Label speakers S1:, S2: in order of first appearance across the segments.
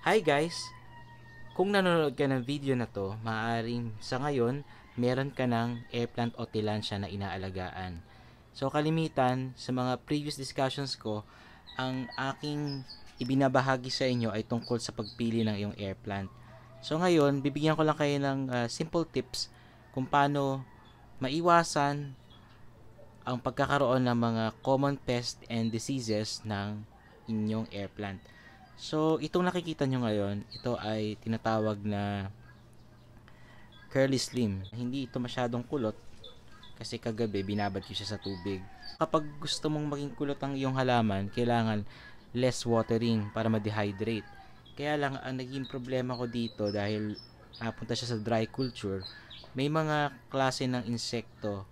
S1: Hi guys! Kung nanonood ka ng video na to, maaaring sa ngayon, meron ka ng air plant o tilansya na inaalagaan. So kalimitan, sa mga previous discussions ko, ang aking ibinabahagi sa inyo ay tungkol sa pagpili ng iyong air plant. So ngayon, bibigyan ko lang kayo ng simple tips kung paano maiwasan ang pagkakaroon ng mga common pest and diseases ng inyong air plant. So, itong nakikita nyo ngayon, ito ay tinatawag na curly slim. Hindi ito masyadong kulot kasi kagabi binabad ko siya sa tubig. Kapag gusto mong maging kulot ang iyong halaman, kailangan less watering para ma-dehydrate. Kaya lang, ang naging problema ko dito dahil napunta siya sa dry culture, may mga klase ng insekto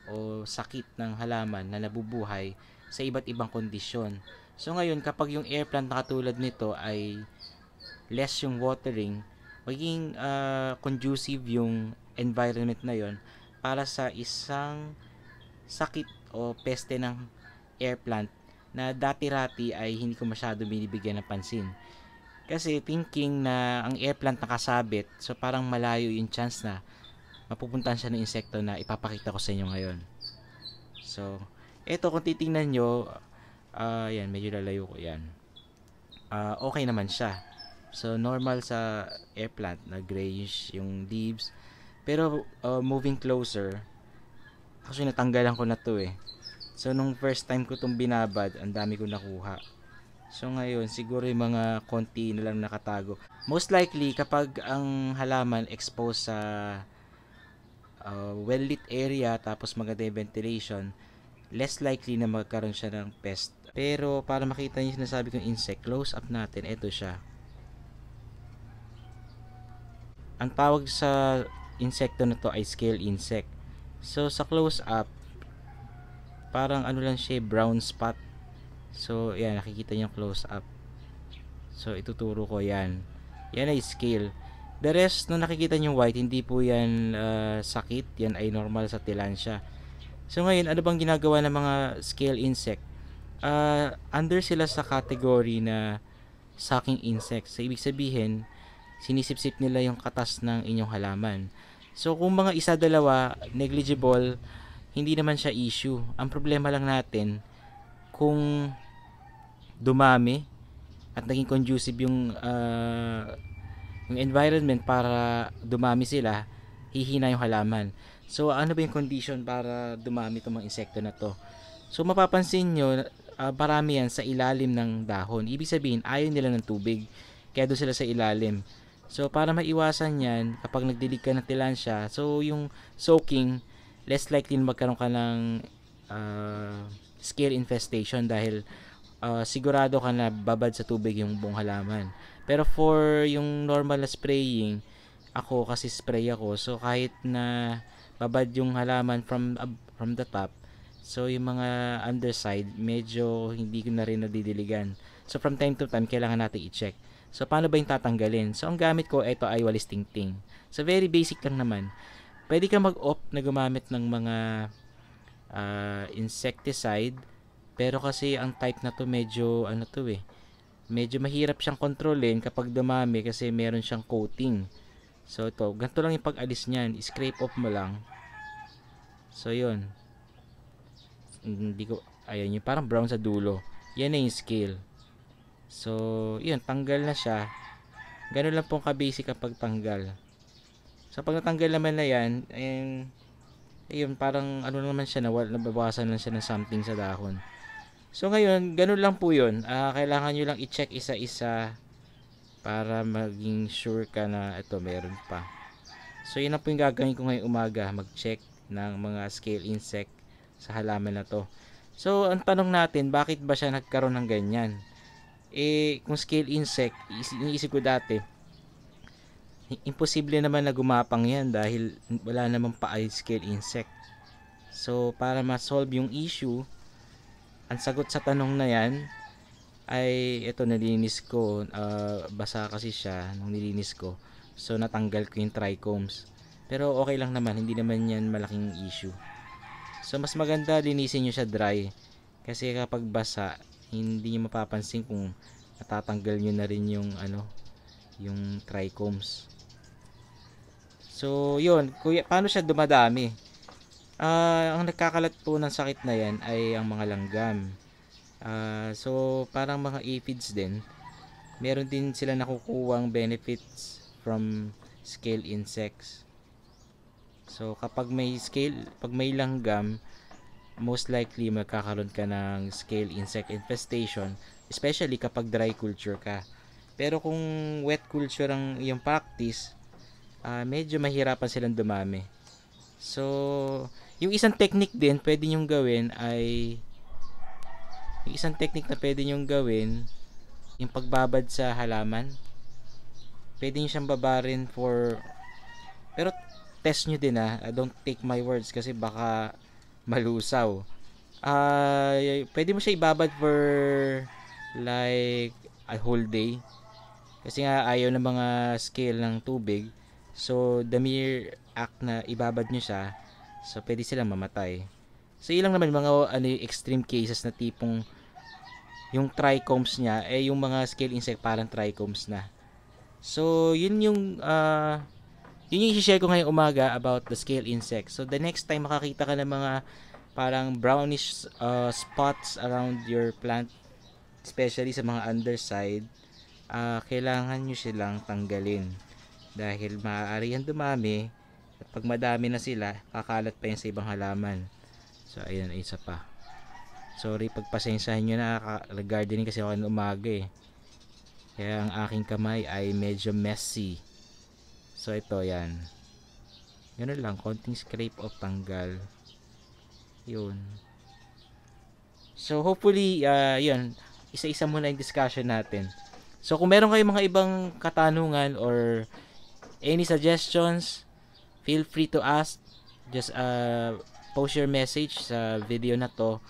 S1: o sakit ng halaman na nabubuhay sa iba't ibang kondisyon. So ngayon, kapag yung air plant na katulad nito ay less yung watering, maging conducive yung environment na yon para sa isang sakit o peste ng air plant na dati-rati ay hindi ko masyado binibigyan ng pansin. Kasi thinking na ang air plant nakasabit, so parang malayo yung chance na mapupuntahan siya ng insekto na ipapakita ko sa inyo ngayon. So, eto kung titingnan nyo, yan, medyo lalayo ko yan. Okay naman siya. So, normal sa air plant na grayish yung leaves. Pero, moving closer, actually natanggalan ko na to eh. So, nung first time ko itong binabad, ang dami ko nakuha. So, ngayon, siguro yung mga konti na lang nakatago. Most likely, kapag ang halaman exposed sa well-lit area, tapos maganda yung ventilation, less likely na magkaroon siya ng pest. Pero para makita niyo yung sinasabi kong insect, close up natin, ito siya. Ang tawag sa insekto na to ay scale insect. So sa close up, parang ano lang siya, brown spot. So yan, nakikita niyo close up. So ituturo ko yan. Yan ay scale. The rest, no nakikita niyo white, hindi po yan sakit. Yan ay normal sa tilansya. So ngayon, ano bang ginagawa ng mga scale insect? Under sila sa category na sucking insects. So ibig sabihin, sinisipsip nila yung katas ng inyong halaman. So kung mga isa dalawa, negligible, hindi naman siya issue. Ang problema lang natin, kung dumami at naging conducive yung environment para dumami sila, hihina yung halaman. So ano ba yung condition para dumami itong mga insekto na to? So mapapansin nyo, marami yan sa ilalim ng dahon. Ibig sabihin, ayaw nila ng tubig. Kaya doon sila sa ilalim. So para maiwasan yan, kapag nagdilig ka ng tilansya, so yung soaking, less likely na magkaroon ka ng scale infestation dahil sigurado ka na babad sa tubig yung buong halaman. Pero for yung normal na spraying, ako kasi spray ako, so kahit na babad yung halaman from the top, so yung mga underside medyo hindi ko na rin nadidiligan. So from time to time kailangan natin i-check. So paano ba yung tatanggalin? So ang gamit ko, ito ay walis tingting. So very basic lang naman. Pwede ka mag-opt na gumamit ng mga insecticide, pero kasi ang type na to medyo ano to eh, medyo mahirap siyang kontrolin kapag dumami kasi meron siyang coating. So ito, ganito lang yung pag-alis niyan, scrape off mo lang. So yun, hindi ko, ayan yung parang brown sa dulo, yan na yung scale. So yun, tanggal na siya. Ganun lang pong ka-basic ang pagtanggal. So pag natanggal naman na yan, ayun, parang ano naman siya, nababawasan lang siya ng something sa dahon. So ngayon, ganun lang po yun. Kailangan nyo lang i-check isa-isa para maging sure ka na ito meron pa. So yun na po yung gagawin ko ngayong umaga, mag-check ng mga scale insect sa halaman na to. So ang tanong natin, bakit ba siya nagkaroon ng ganyan? Kung scale insect, iniisip ko dati, imposible naman na gumapang yan dahil wala namang pa-eye scale insect. So para ma-solve yung issue, ang sagot sa tanong na yan ay ito, nilinis ko, basa kasi siya nung nilinis ko, so natanggal ko yung trichomes, pero okay lang naman, hindi naman yan malaking issue. So mas maganda linisin nyo siya dry kasi kapag basa, hindi nyo mapapansin kung natatanggal nyo na rin yung ano, yung trichomes. So, yun. Kuya, paano siya dumadami? Ang nagkakalat po ng sakit na yan ay ang mga langgam. So, parang mga aphids din. Meron din sila nakukuwang benefits from scale insects. So, pag may langgam, most likely magkakaroon ka ng scale insect infestation, especially kapag dry culture ka. Pero kung wet culture ang iyong practice, medyo mahirapan silang dumami. So, yung isang technique din pwede nyong gawin ay yung pagbabad sa halaman. Pwede nyo siyang babarin pero test nyo din don't take my words kasi baka malusaw. Pwede mo siya ibabad for like a whole day kasi nga ayaw ng mga scale ng tubig. So the mere act na ibabad nyo siya, so pwede silang mamatay. So ilang naman mga extreme cases na tipong yung trichomes niya yung mga scale insect parang trichomes na. So yun yung i-share ko ngayong umaga about the scale insect. So the next time makakita ka ng mga parang brownish spots around your plant, especially sa mga underside, kailangan nyo silang tanggalin dahil maaari yan dumami at pag madami na sila, kakalat pa yan sa ibang halaman. So ayun, isa pa. Sorry, pagpasensyahan nyo na gardening kasi ako ng umaga kaya ang aking kamay ay medyo messy. So ito yan. Ganun lang, konting scrape off, tanggal. Yun. So hopefully, yun, isa-isa muna yung discussion natin. So kung meron kayong mga ibang katanungan or any suggestions, feel free to ask. Just post your message sa video na to